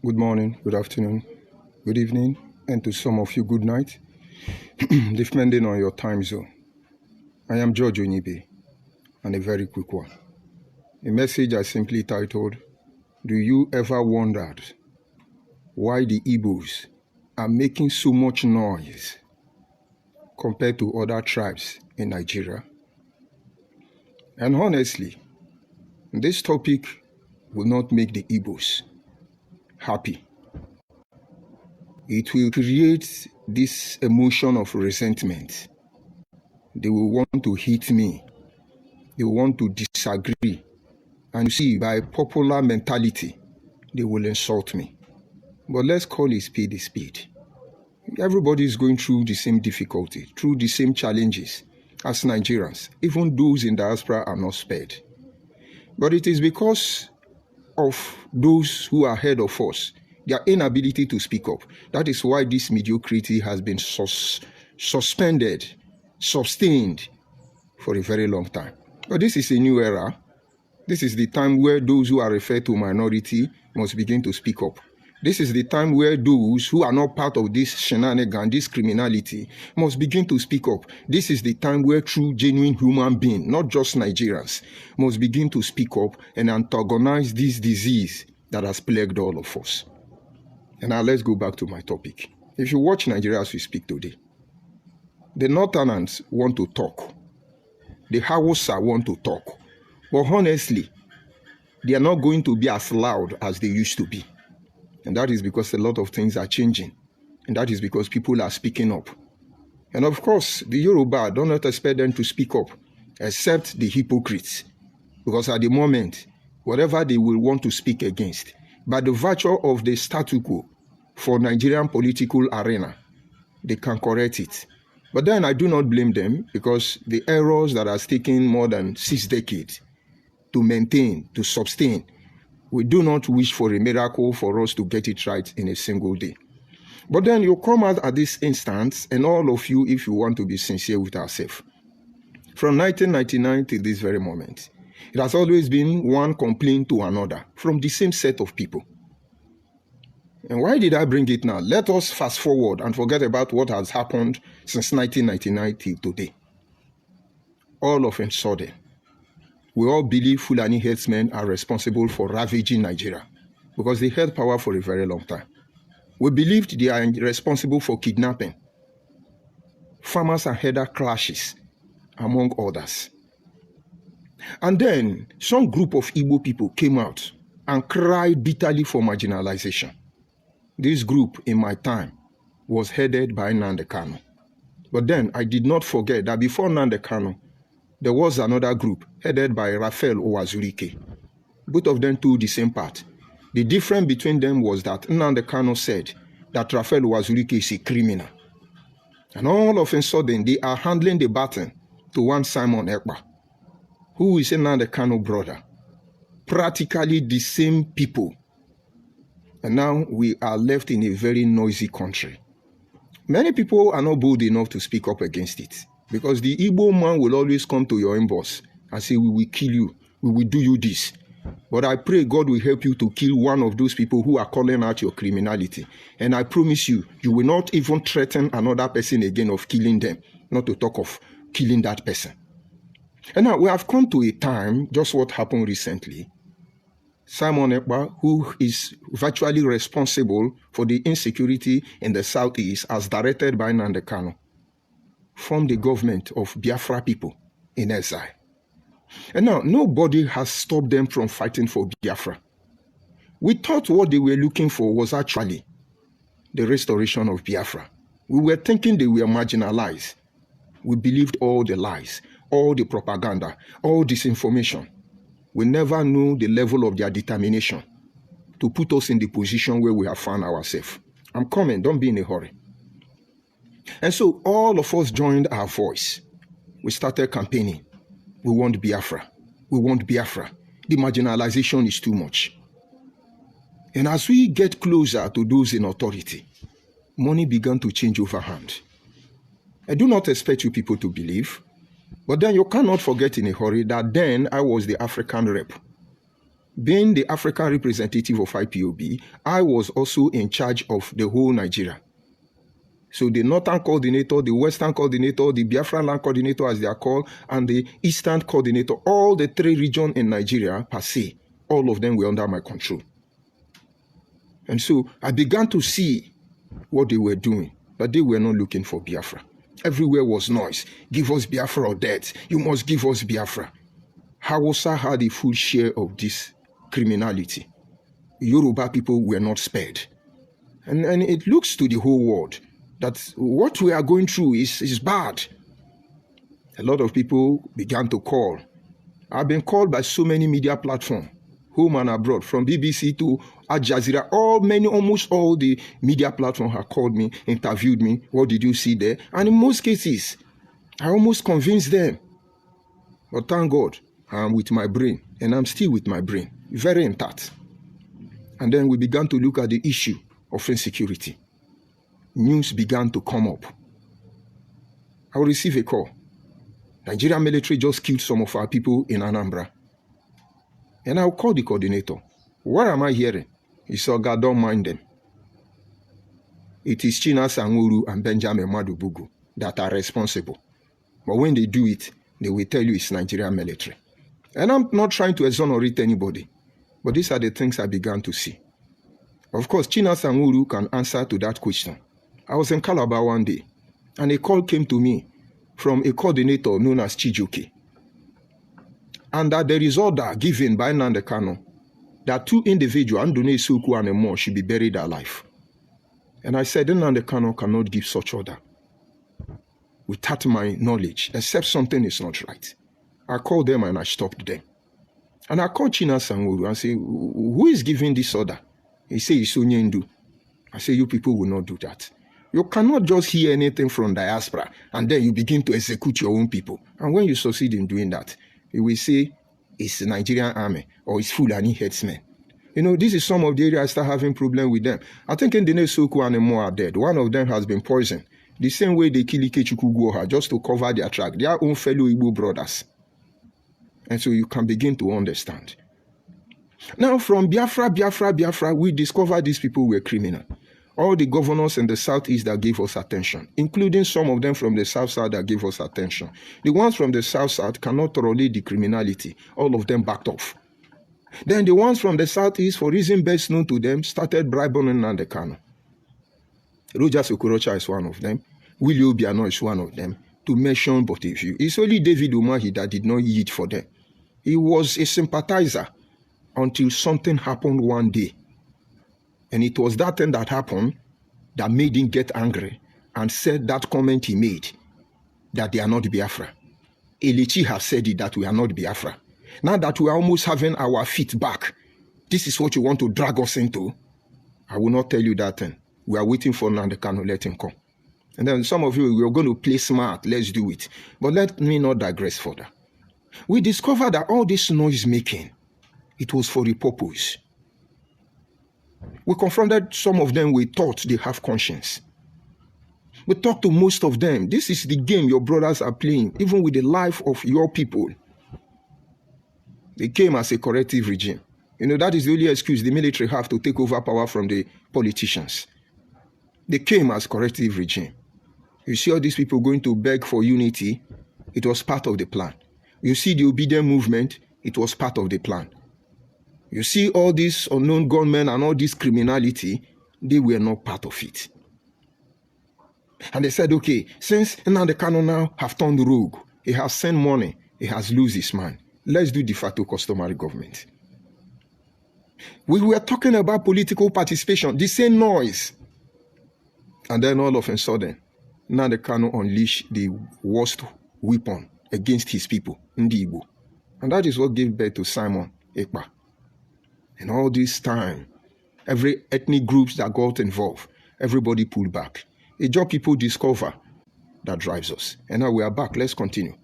Good morning, good afternoon, good evening, and to some of you, good night, depending on your time zone. I am George Onyibe, and a very quick one. A message I simply titled, Do you ever wondered why the Igbos are making so much noise compared to other tribes in Nigeria? And honestly, this topic will not make the Igbos happy. It will create this emotion of resentment. They will want to hit me. They will want to disagree. And you see, by popular mentality, they will insult me. But let's call a spade a spade. Everybody is going through the same difficulty, through the same challenges as Nigerians. Even those in diaspora are not spared. But it is because of those who are ahead of us, their inability to speak up. That is why this mediocrity has been sustained for a very long time. But this is a new era. This is the time where those who are referred to minority must begin to speak up. This is the time where those who are not part of this shenanigan, this criminality, must begin to speak up. This is the time where true, genuine human beings, not just Nigerians, must begin to speak up and antagonize this disease that has plagued all of us. And now let's go back to my topic. If you watch Nigeria as we speak today, the Northerners want to talk. The Hausa want to talk. But honestly, they are not going to be as loud as they used to be. And that is because a lot of things are changing. And that is because people are speaking up. And of course, the Yoruba, do not expect them to speak up, except the hypocrites. Because at the moment, whatever they will want to speak against, by the virtue of the statu quo for Nigerian political arena, they can correct it. But then I do not blame them, because the errors that has taken more than 6 decades to maintain, to sustain, we do not wish for a miracle for us to get it right in a single day. But then you come out at this instance, and all of you, if you want to be sincere with ourselves, from 1999 to this very moment, it has always been one complaint to another from the same set of people. And why did I bring it now? Let us fast forward and forget about what has happened since 1999 till today. All of a sudden, we all believe Fulani herdsmen are responsible for ravaging Nigeria because they held power for a very long time. We believed they are responsible for kidnapping, farmers and herder clashes, among others. And then some group of Igbo people came out and cried bitterly for marginalization. This group, in my time, was headed by Nnamdi Kanu. But then I did not forget that before Nnamdi Kanu, there was another group headed by Raphael Owazurike. Both of them told the same part. The difference between them was that Nnamdi Kanu said that Raphael Owazurike is a criminal. And all of a sudden, they are handling the baton to one Simon Ekpa, who is a Nnamdi Kanu brother. Practically the same people. And now we are left in a very noisy country. Many people are not bold enough to speak up against it, because the Igbo man will always come to your inbox and say, we will kill you, we will do you this. But I pray God will help you to kill one of those people who are calling out your criminality. And I promise you, you will not even threaten another person again of killing them, not to talk of killing that person. And now we have come to a time, just what happened recently. Simon Ekpa, who is virtually responsible for the insecurity in the southeast as directed by Nnamdi Kanu, formed the government of Biafra people in exile. And now nobody has stopped them from fighting for Biafra. We thought what they were looking for was actually the restoration of Biafra. We were thinking they were marginalized. We believed all the lies, all the propaganda, all disinformation. We never knew the level of their determination to put us in the position where we have found ourselves. I'm coming, don't be in a hurry. And so all of us joined our voice. We started campaigning. We want Biafra. We want Biafra. The marginalization is too much. And as we get closer to those in authority, money began to change overhand. I do not expect you people to believe, but then you cannot forget in a hurry that then I was the African rep. being the African representative of IPOB, I was also in charge of the whole Nigeria. So the Northern Coordinator, the Western Coordinator, the Biafra Land Coordinator as they are called, and the Eastern Coordinator, all the 3 regions in Nigeria per se, all of them were under my control. And so I began to see what they were doing, but they were not looking for Biafra. Everywhere was noise. Give us Biafra or death. You must give us Biafra. Hausa had a full share of this criminality. Yoruba people were not spared. And it looks to the whole world that what we are going through is bad. A lot of people began to call. I've been called by so many media platforms, home and abroad, from BBC to Al Jazeera, almost all the media platforms have called me, interviewed me. What did you see there? And in most cases, I almost convinced them. But thank God, I'm with my brain, and I'm still with my brain, very intact. And then we began to look at the issue of insecurity. News began to come up. I will receive a call. Nigerian military just killed some of our people in Anambra. And I'll call the coordinator. What am I hearing? He said, God, don't mind them. It is China Sanguru and Benjamin Madubugu that are responsible. But when they do it, they will tell you it's Nigerian military. And I'm not trying to exonerate anybody, but these are the things I began to see. Of course, China Sanguru can answer to that question. I was in Calabar one day, and a call came to me from a coordinator known as Chijoke. And that there is order given by Nnamdi Kanu that 2 individuals, Andone Suku and Emo, should be buried alive. And I said, Nnamdi Kanu cannot give such order without my knowledge, except something is not right. I called them and I stopped them. And I called China Sanguru and said, who is giving this order? He said, it's Onyendu. I said, you people will not do that. You cannot just hear anything from diaspora and then you begin to execute your own people. And when you succeed in doing that, you will say it's the Nigerian army or it's Fulani headsmen. You know, this is some of the areas I start having problem with them. I think Ndine Soko and Emo are dead. One of them has been poisoned. The same way they kill Ikechukwu Gwoha just to cover their track. Their own fellow Igbo brothers. And so you can begin to understand. Now from Biafra, we discovered these people were criminal. All the governors in the southeast that gave us attention, including some of them from the south that gave us attention. The ones from the south cannot tolerate the criminality. All of them backed off. Then the ones from the southeast, for reason best known to them, started bribing Nnamdi Kanu. Rogers Okorocha is one of them. Willie Obiano is one of them. To mention but a few. It's only David Umahi that did not yield for them. He was a sympathizer until something happened one day. And it was that thing that happened that made him get angry and said that comment he made, that they are not Biafra. Elichi has said it, that we are not Biafra. Now that we are almost having our feet back, this is what you want to drag us into? I will not tell you that thing. We are waiting for Nnamdi Kanu, let him come. And then some of you, we are going to play smart, let's do it. But let me not digress further. We discovered that all this noise making, it was for a purpose. We confronted some of them, we thought they have conscience. We talked to most of them. This is the game your brothers are playing, even with the life of your people. They came as a corrective regime. You know, that is the only excuse the military have to take over power from the politicians. They came as corrective regime. You see all these people going to beg for unity, it was part of the plan. You see the obedient movement, it was part of the plan. You see all these unknown gunmen and all this criminality, they were not part of it. And they said, okay, since Nnamdi Kanu now have turned rogue, he has sent money, he has lost his mind. Let's do de facto customary government. We were talking about political participation, the same noise. And then all of a sudden, Nnamdi Kanu unleashed the worst weapon against his people, Ndi Igbo. And that is what gave birth to Simon Ekpa. And all this time, every ethnic groups that got involved, everybody pulled back. A job people discover that drives us. And now we are back. Let's continue.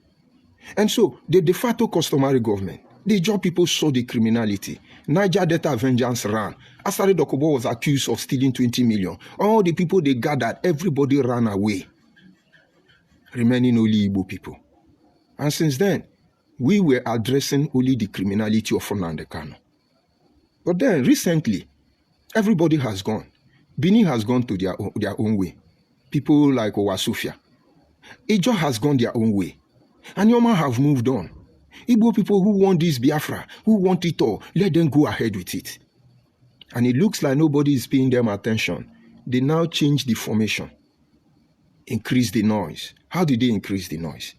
And so, the de facto customary government, the job people saw the criminality. Niger Delta Vengeance ran. Asari Dokubo was accused of stealing 20 million. All the people they gathered, everybody ran away. Remaining only Igbo people. And since then, we were addressing only the criminality of Nnamdi Kanu. But then recently, everybody has gone. Bini has gone to their own way. People like Owasufia. Ijo has gone their own way. And Yoma have moved on. Igbo people who want this Biafra, who want it all, let them go ahead with it. And it looks like nobody is paying them attention. They now change the formation. Increase the noise. How did they increase the noise?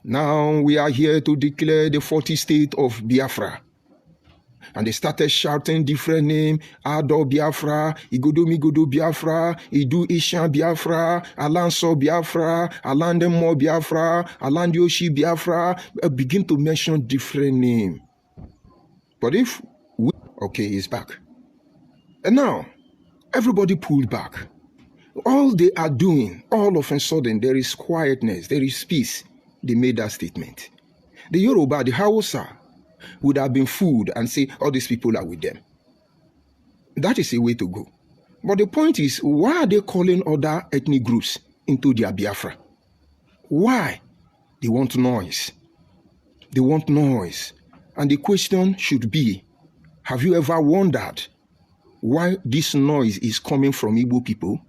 Now we are here to declare the 40th state of Biafra. And they started shouting different names. Ado Biafra, Igodo Biafra, Idu Ishan Biafra, Alanso Biafra, Alandemo Biafra, Alandioshi Biafra. Begin to mention different names. But if we... Okay, he's back. And now, everybody pulled back. All they are doing, all of a sudden, there is quietness, there is peace. They made that statement. The Yoruba, the Hausa, would have been fooled and say, all these people are with them. That is a way to go. But the point is, why are they calling other ethnic groups into their Biafra? Why? They want noise. They want noise. And the question should be, have you ever wondered why this noise is coming from Igbo people?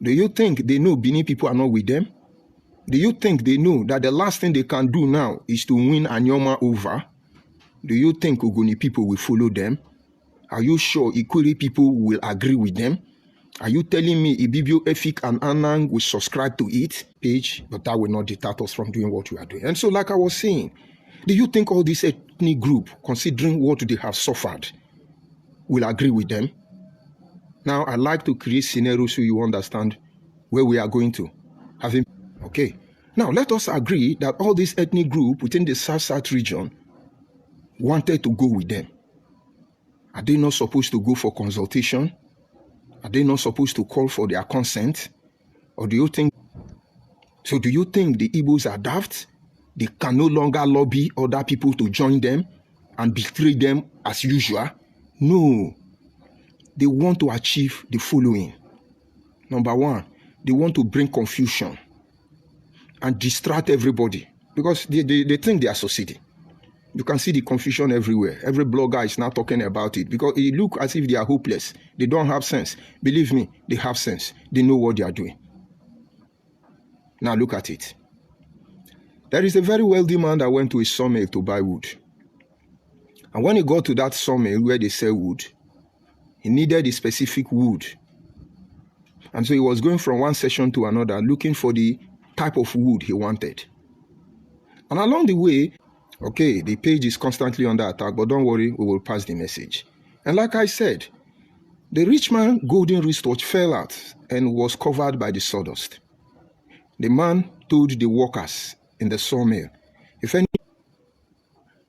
Do you think they know Bini people are not with them? Do you think they know that the last thing they can do now is to win Anyoma over? Do you think Ogoni people will follow them? Are you sure Ikwere people will agree with them? Are you telling me Ibibio, Efik, and Anang will subscribe to it? Page, but that will not deter us from doing what we are doing. And so, like I was saying, do you think all this ethnic group, considering what they have suffered, will agree with them? Now, I like to create scenarios so you understand where we are going to. Okay. Now, let us agree that all this ethnic group within the South region wanted to go with them. Are they not supposed to go for consultation? Are they not supposed to call for their consent? Or do you think... So do you think the Igbos are daft? They can no longer lobby other people to join them and betray them as usual? No. They want to achieve the following. Number one, they want to bring confusion and distract everybody because they think they are succeeding. You can see the confusion everywhere. Every blogger is now talking about it because it looks as if they are hopeless. They don't have sense. Believe me, they have sense. They know what they are doing. Now look at it. There is a very wealthy man that went to a sawmill to buy wood. And when he got to that sawmill where they sell wood, he needed a specific wood. And so he was going from one section to another looking for the type of wood he wanted. And along the way, okay, the page is constantly under attack, but don't worry, we will pass the message. And like I said, the rich man's golden wristwatch fell out and was covered by the sawdust. The man told the workers in the sawmill,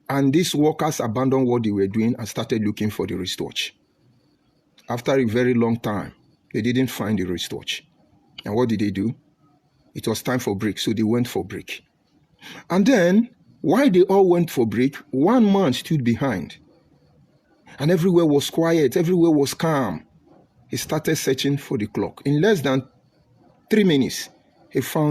and these workers abandoned what they were doing and started looking for the wristwatch. After a very long time, they didn't find the wristwatch. And what did they do? It was time for break, so they went for break. And then, while they all went for break, one man stood behind. And everywhere was quiet, everywhere was calm. He started searching for the clock. In less than 3 minutes, he found